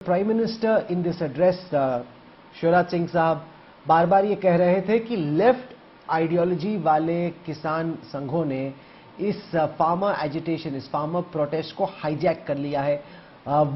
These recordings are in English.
Prime minister in this address Shivraj Singh साहब बार बार ये कह रहे थे कि लेफ्ट आइडियोलॉजी वाले किसान संघों ने इस फार्मर एजिटेशन, इस फार्मर प्रोटेस्ट को हाईजैक कर लिया है।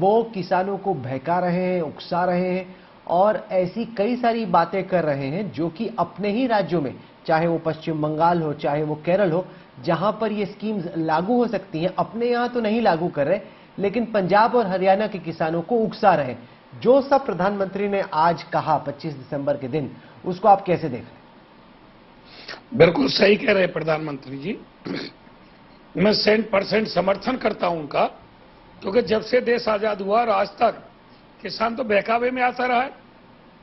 वो किसानों को बहका रहे हैं, उकसा रहे हैं और ऐसी कई सारी बातें कर रहे हैं जो कि अपने ही राज्यों में, चाहे वो पश्चिम बंगाल हो, चाहे वो केरल हो, जहां पर ये स्कीम्स लागू हो सकती हैं, अपने यहां तो नहीं लागू कर रहे, लेकिन पंजाब और हरियाणा के किसानों को उकसा रहे हैं। जो सब प्रधानमंत्री ने आज कहा 25 दिसंबर के दिन, उसको आप कैसे देख रहे हैं? बिल्कुल सही कह रहे हैं प्रधानमंत्री जी। मैं 100% समर्थन करता हूं उनका, क्योंकि जब से देश आजाद हुआ और आज तक किसान तो बहकावे में आता रहा है।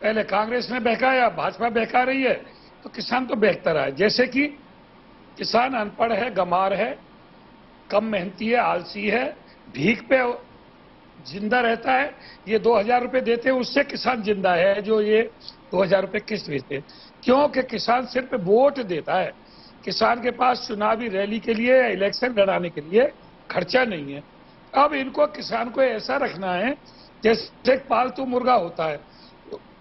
पहले कांग्रेस ने बहकाया, भाजपा बहका रही है, तो किसान तो बहकता रहा है। जैसे कि किसान अनपढ़ है, गंवार है, कम मेहनती है, आलसी है, भीख पे जिंदा रहता है। ये 2000 रुपए देते हैं, उससे किसान जिंदा है जो ये 2000 रुपए किस्त भेजते हैं। क्योंकि किसान सिर्फ वोट देता है, किसान के पास चुनावी रैली के लिए या इलेक्शन लड़ाने के लिए खर्चा नहीं है। अब इनको किसान को ऐसा रखना है जैसे एक पालतू मुर्गा होता है,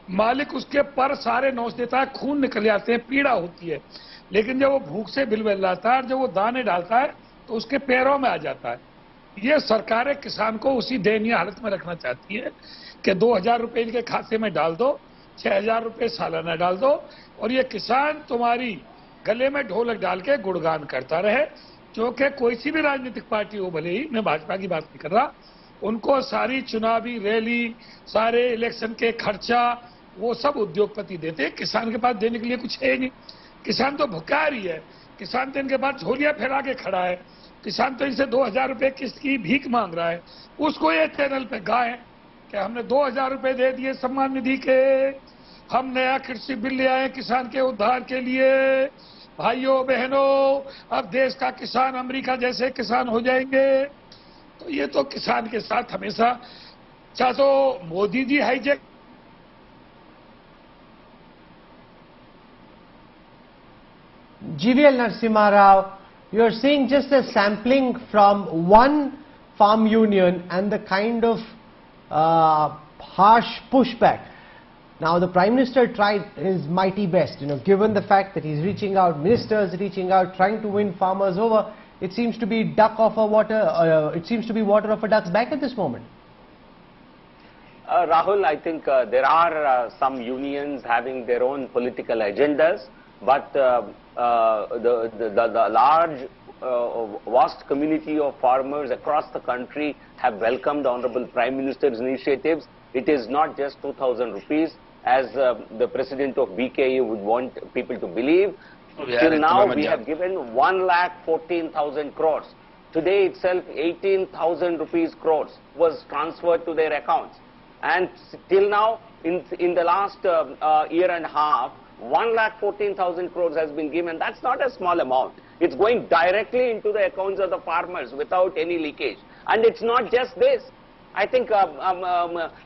मालिक उसके पर सारे नोच देता है, खून निकल जाते हैं, पीड़ा होती है, लेकिन जब वो भूख से बिलबिलाता है और जब वो दाने डालता है तो उसके पैरों में आ जाता है। ये सरकारें किसान को उसी दयनीय हालत में रखना चाहती है कि 2000 रुपए इनके खाते में डाल दो, 6000 रुपए सालाना डाल दो और ये किसान तुम्हारी गले में ढोलक डाल के गुणगान करता रहे। क्योंकि कोई सी भी राजनीतिक पार्टी हो, भले ही मैं भाजपा की बात नहीं कर रहा, उनको सारी चुनावी रैली, सारे इलेक्शन के खर्चा वो सब उद्योगपति देते हैं। किसान के पास देने के लिए कुछ है नहीं। किसान तो भुखा रही है, किसान तो इनके पास झोलियां फैला के खड़ा है, किसान तो इनसे 2000 रुपए किस्त की भीख मांग रहा है। उसको ये चैनल पे गाएं कि हमने 2000 रुपए दे दिए सम्मान निधि के, हम नया कृषि बिल ले आए किसान के उद्धार के लिए, भाइयों बहनों अब देश का किसान अमेरिका जैसे किसान हो जाएंगे। तो ये तो किसान के साथ हमेशा, चाहे तो Modi ji hijack GVL Narasimha Rao, you are seeing just a sampling from one farm union and the kind of harsh pushback. Now the Prime Minister tried his mighty best, given the fact that he's reaching out, ministers reaching out, trying to win farmers over. It seems to be duck off a water, it seems to be water off a duck's back at this moment. Rahul, I think there are some unions having their own political agendas, but the large, vast community of farmers across the country have welcomed the Honorable Prime Minister's initiatives. It is not just 2000 rupees, as the President of BKE would want people to believe. Till now, we have given 1,14,000 crores. Today itself, 18,000 rupees crores was transferred to their accounts. And till now, in the last year and a half, 1,14,000 crores has been given. That's not a small amount. It's going directly into the accounts of the farmers without any leakage. And it's not just this. I think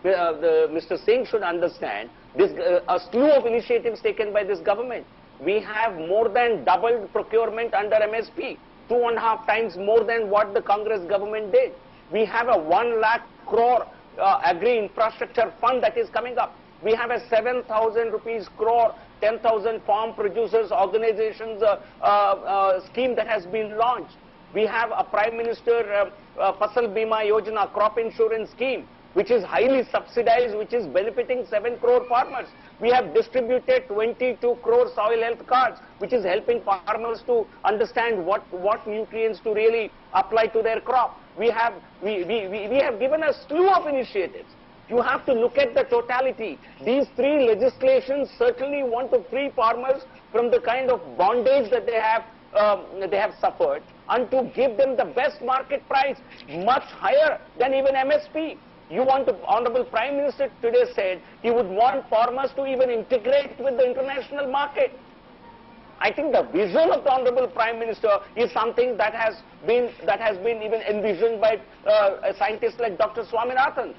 Mr. Singh should understand this a slew of initiatives taken by this government. We have more than doubled procurement under MSP, 2.5 times more than what the Congress government did. We have a 1 lakh crore agri-infrastructure fund that is coming up. We have a 7,000 rupees crore, 10,000 farm producers organizations scheme that has been launched. We have a Prime Minister Fasal Bima Yojana crop insurance scheme, which is highly subsidized, which is benefiting 7 crore farmers. We have distributed 22 crore soil health cards, which is helping farmers to understand what nutrients to really apply to their crop. We have given a slew of initiatives. You have to look at the totality. These three legislations certainly want to free farmers from the kind of bondage that they have suffered, and to give them the best market price, much higher than even MSP. You want to, Honorable Prime Minister today said he would want farmers to even integrate with the international market. I think the vision of the Honorable Prime Minister is something that has been even envisioned by scientists like Dr. Swaminathan.